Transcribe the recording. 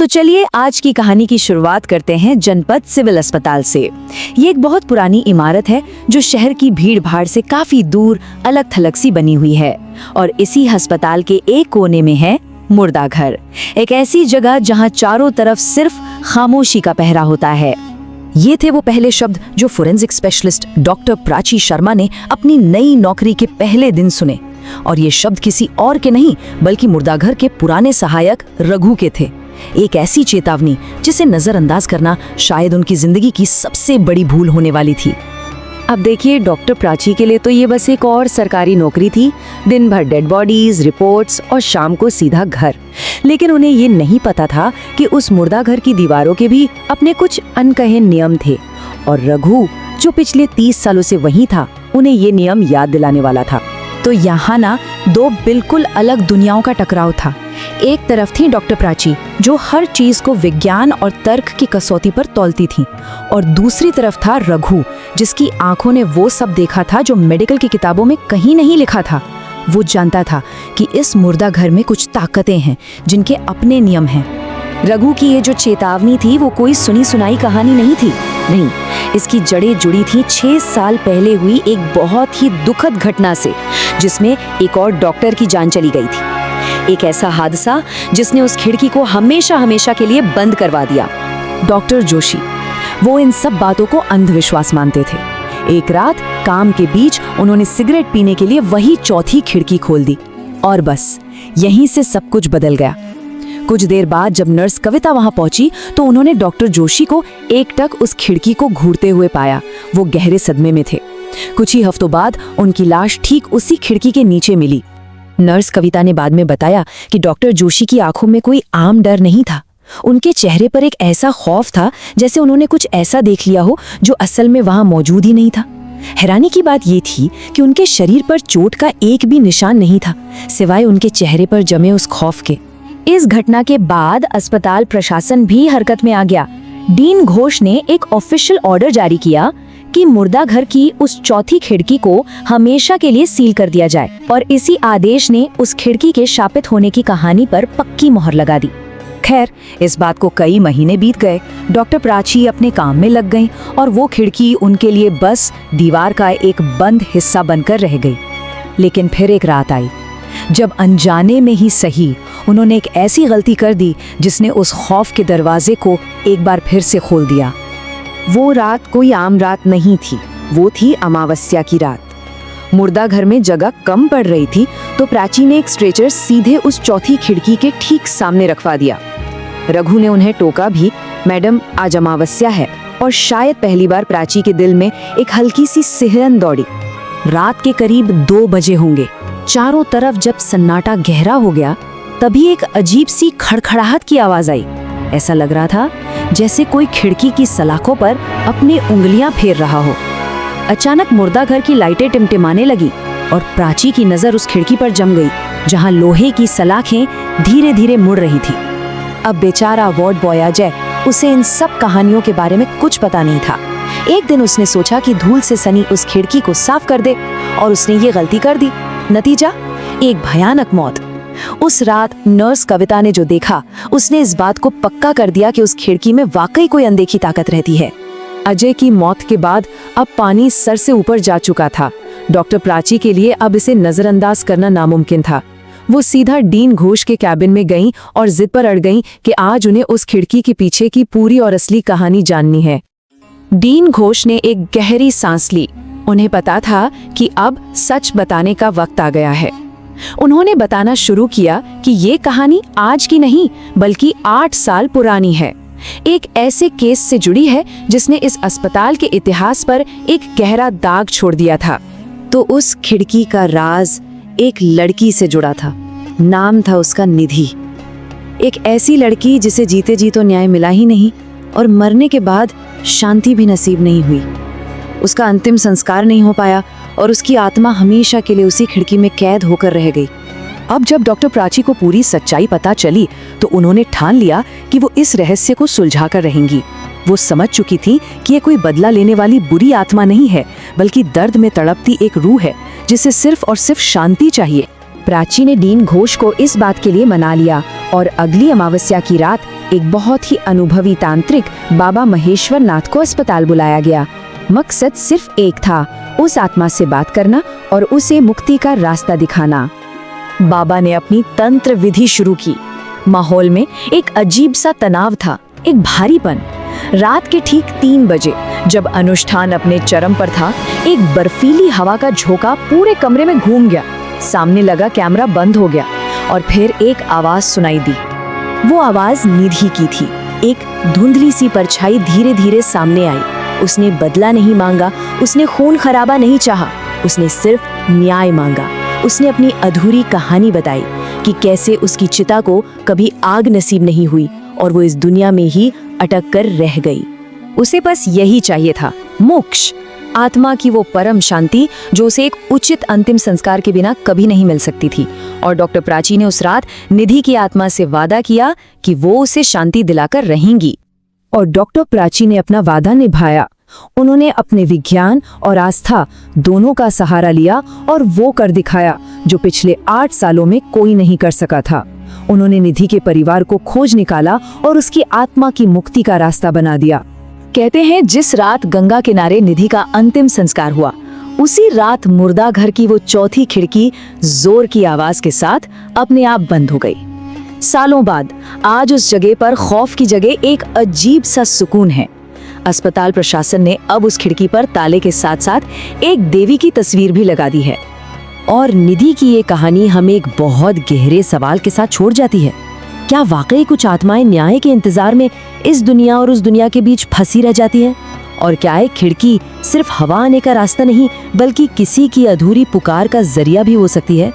तो चलिए आज की कहानी की शुरुआत करते हैं जनपद सिविल अस्पताल से। ये एक बहुत पुरानी इमारत है जो शहर की भीड़ भाड़ से काफी दूर अलग थलग सी बनी हुई है और इसी अस्पताल के एक कोने में है मुर्दा घर, एक ऐसी जगह जहां चारों तरफ सिर्फ खामोशी का पहरा होता है। ये थे वो पहले शब्द जो forensic specialist doctor Prachi Sharma ने अपनी नई नौकरी के पहले दिन सुने, और ये शब्द किसी और के नहीं बल्कि मुर्दाघर के पुराने सहायक रघु के थे। एक ऐसी चेतावनी जिसे नजरअंदाज करना शायद उनकी जिंदगी की सबसे बड़ी भूल होने वाली थी। अब देखिए, डॉक्टर प्राची के लिए तो ये बस एक और सरकारी नौकरी थी, दिन भर डेड बॉडीज, रिपोर्ट्स और शाम को सीधा घर। लेकिन उन्हें ये नहीं पता था कि उस मुर्दा घर की दीवारों के भी अपने कुछ अनकहे नियम थे, और रघु जो पिछले 30 सालों से वहीं था, उन्हें ये नियम याद दिलाने वाला था। तो यहाँ ना दो बिल्कुल अलग दुनियाओं का टकराव था। एक तरफ थी डॉक्टर प्राची जो हर चीज को विज्ञान और तर्क की कसौटी पर तौलती थी, और दूसरी तरफ था रघु जिसकी आंखों ने वो सब देखा था जो मेडिकल की किताबों में कहीं नहीं लिखा था। वो जानता था कि इस मुर्दा घर में कुछ ताकतें हैं जिनके अपने नियम हैं। रघु की ये जो चेतावनी थी वो कोई सुनी सुनाई कहानी नहीं थी, नहीं, इसकी जड़ें जुड़ी थी 6 साल पहले हुई एक बहुत ही दुखद घटना से, जिसमें एक और डॉक्टर की जान चली गई थी। एक ऐसा हादसा जिसने उस खिड़की को हमेशा हमेशा के लिए बंद करवा दिया। डॉक्टर जोशी, वो इन सब बातों को अंधविश्वास मानते थे। एक रात काम के बीच उन्होंने सिगरेट पीने के लिए वही चौथी खिड़की खोल दी, और बस यहीं से सब कुछ बदल गया। कुछ देर बाद जब नर्स कविता वहां पहुंची तो उन्होंने डॉक्टर जोशी को एकटक उस खिड़की को घूरते हुए पाया। वो गहरे सदमे में थे। कुछ ही हफ्तों बाद उनकी लाश ठीक उसी खिड़की के नीचे मिली। नर्स कविता ने बाद में बताया कि डॉक्टर जोशी की आंखों में कोई आम डर नहीं था। उनके चेहरे पर एक ऐसा खौफ था जैसे उन्होंने कुछ ऐसा देख लिया हो जो असल में वहां मौजूद ही नहीं था। हैरानी की बात ये थी कि उनके शरीर पर चोट का एक भी निशान नहीं था, सिवाय उनके चेहरे पर जमे उस खौफ के। इस घटना के बाद अस्पताल प्रशासन भी हरकत में आ गया। डीन घोष ने एक ऑफिशियल ऑर्डर जारी किया कि मुर्दा घर की उस चौथी खिड़की को हमेशा के लिए सील कर दिया जाए, और इसी आदेश ने उस खिड़की के शापित होने की कहानी पर पक्की मोहर लगा दी। खैर, इस बात को कई महीने बीत गए। डॉक्टर प्राची अपने काम में लग गईं और वो खिड़की उनके लिए बस दीवार का एक बंद हिस्सा बनकर रह गई। लेकिन फिर एक रात आई जब अनजाने में ही सही उन्होंने एक ऐसी गलती कर दी जिसने उस खौफ के दरवाजे को एक बार फिर से खोल दिया। वो रात कोई आम रात नहीं थी, वो थी अमावस्या की रात। मुर्दा घर में जगह कम पड़ रही थी तो प्राची ने एक स्ट्रेचर सीधे उस चौथी खिड़की के ठीक सामने रखवा दिया। रघु ने उन्हें टोका भी, मैडम आज अमावस्या है, और शायद पहली बार प्राची के दिल में एक हल्की सी सिहरन दौड़ी। रात के करीब 2 बजे होंगे। चारों तरफ जब सन्नाटा गहरा हो गया तभी एक अजीब सी खड़खड़ाहट की आवाज आई। ऐसा लग रहा था जैसे कोई खिड़की की सलाखों पर अपनी उंगलियां फेर रहा हो। अचानक मुर्दा घर की लाइटें टिमटिमाने लगी और प्राची की नजर उस खिड़की पर जम गई जहां लोहे की सलाखें धीरे धीरे मुड़ रही थी। अब बेचारा वार्ड बॉय अजय, उसे इन सब कहानियों के बारे में कुछ पता नहीं था। एक दिन उसने सोचा कि धूल से सनी उस खिड़की को साफ कर दे, और उसने ये गलती कर दी। नतीजा, एक भयानक मौत। उस रात नर्स कविता ने जो देखा उसने इस बात को पक्का कर दिया कि उस खिड़की में वाकई कोई अनदेखी ताकत रहती है। अजय की मौत के बाद अब पानी सर से ऊपर जा चुका था। डॉक्टर प्राची के लिए अब इसे नजरअंदाज करना नामुमकिन था। वो सीधा डीन घोष के कैबिन में गईं और जिद पर अड़ गईं कि आज उन्हें उस खिड़की के पीछे की पूरी और असली कहानी जाननी है। डीन घोष ने एक गहरी सांस ली। उन्हें पता था कि अब सच बताने का वक्त आ गया है। उन्होंने बताना शुरू किया कि ये कहानी आज की नहीं बल्कि 8 साल पुरानी है। एक ऐसे केस से जुड़ी है जिसने इस अस्पताल के इतिहास पर एक गहरा दाग छोड़ दिया था। तो उस खिड़की का राज एक लड़की से जुड़ा था। नाम था उसका निधि। एक ऐसी लड़की जिसे जीते जी तो न्याय मिला ही नहीं, और मरने के बाद शांति भी नसीब नहीं हुई। उसका अंतिम संस्कार नहीं हो पाया और उसकी आत्मा हमेशा के लिए उसी खिड़की में कैद होकर रह गई। अब जब डॉक्टर प्राची को पूरी सच्चाई पता चली तो उन्होंने ठान लिया कि वो इस रहस्य को सुलझा कर रहेंगी। वो समझ चुकी थी कि ये कोई बदला लेने वाली बुरी आत्मा नहीं है, बल्कि दर्द में तड़पती एक रूह है जिसे सिर्फ और सिर्फ शांति चाहिए। प्राची ने डीन घोष को इस बात के लिए मना लिया और अगली अमावस्या की रात एक बहुत ही अनुभवी तांत्रिक बाबा महेश्वर नाथ को अस्पताल बुलाया गया। मकसद सिर्फ एक था, उस आत्मा से बात करना और उसे मुक्ति का रास्ता दिखाना। बाबा ने अपनी तंत्र विधि शुरू की। माहौल में एक अजीब सा तनाव था, एक भारीपन। रात के ठीक 3 बजे जब अनुष्ठान अपने चरम पर था, एक बर्फीली हवा का झोंका पूरे कमरे में घूम गया। सामने लगा कैमरा बंद हो गया और फिर एक आवाज सुनाई दी। वो आवाज निधि की थी। एक धुंधली सी परछाई धीरे धीरे सामने आई। उसने बदला नहीं मांगा, उसने खून खराबा नहीं चाहा, उसने सिर्फ न्याय मांगा। उसने अपनी अधूरी कहानी बताई कि कैसे उसकी चिता को कभी आग नसीब नहीं हुई और वो इस दुनिया में ही अटक कर रह गई। उसे बस यही चाहिए था, मोक्ष, आत्मा की वो परम शांति जो उसे एक उचित अंतिम संस्कार के बिना कभी नहीं मिल सकती थी। और डॉक्टर प्राची ने उस रात निधि की आत्मा से वादा किया कि वो उसे शांति दिलाकर रहेंगी। और डॉक्टर प्राची ने अपना वादा निभाया। उन्होंने अपने विज्ञान और आस्था दोनों का सहारा लिया और वो कर दिखाया जो पिछले 8 सालों में कोई नहीं कर सका था। उन्होंने निधि के परिवार को खोज निकाला और उसकी आत्मा की मुक्ति का रास्ता बना दिया। कहते हैं जिस रात गंगा किनारे निधि का अंतिम संस्कार हुआ, उसी रात मुर्दा घर की वो चौथी खिड़की जोर की आवाज के साथ अपने आप बंद हो गई। सालों बाद आज उस जगह पर खौफ की जगह एक अजीब सा सुकून है। अस्पताल प्रशासन ने अब उस खिड़की पर ताले के साथ साथ एक देवी की तस्वीर भी लगा दी है। और निधि की ये कहानी हमें एक बहुत गहरे सवाल के साथ छोड़ जाती है। क्या वाकई कुछ आत्माएं न्याय के इंतजार में इस दुनिया और उस दुनिया के बीच फंसी रह जाती हैं? और क्या एक खिड़की सिर्फ हवा आने का रास्ता नहीं, बल्कि किसी की अधूरी पुकार का जरिया भी हो सकती है?